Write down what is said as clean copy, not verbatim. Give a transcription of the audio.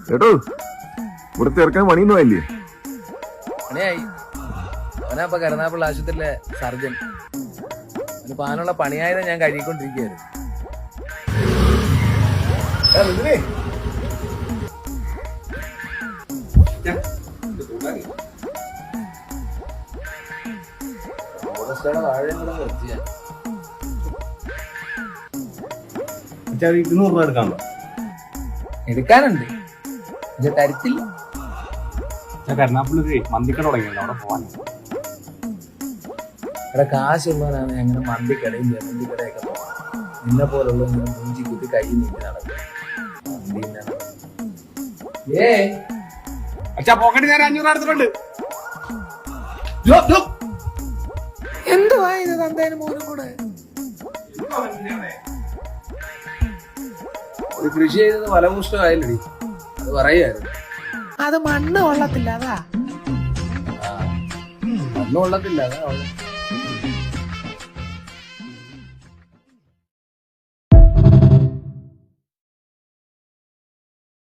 കേട്ടോ ഇവിടുത്തെ ഇറക്കാൻ പണിയൊന്നും ആയില്ലേ? പണിയായി. അവനപ്പൊ കരുനാഗപ്പള്ളി ആശുപത്രിയിലെ സർജൻ. അവന് പാനുള്ള പണിയായത് ഞാൻ കഴുകിക്കൊണ്ടിരിക്കുകയായിരുന്നു. വാഴ വെച്ച് 200 രൂപ എടുക്കാണോ? എടുക്കാനുണ്ട്, പക്ഷെ തരത്തില്ല. ഞാൻ കരുനാഗപ്പള്ളി മന്തിക്കട തുടങ്ങിയല്ലോ, അവിടെ പോവാൻ. ഇവിടെ കാശുള്ളവനാണ് അങ്ങനെ മന്തിക്കടയും ജമന്തിക്കടയൊക്കെ പോകാൻ. നിന്നെ പോലുള്ള ഇങ്ങനെ മൂഞ്ചി കുത്തി കൈ നീക്കി നടക്കും. പോക്കറ്റ് ഞാൻ 500 എടുത്തിട്ടുണ്ട്. എന്തുവാ ഇത് തന്തേനും മോനും കൂടെ? ഒരു കൃഷി ചെയ്തത് ഫലപുഷ്ടമായില്ലടി, അത് പറയായിരുന്നു. അത് മണ്ണ് കൊള്ളത്തില്ല, അതാ മണ്ണ് കൊള്ളത്തില്ല, അതാ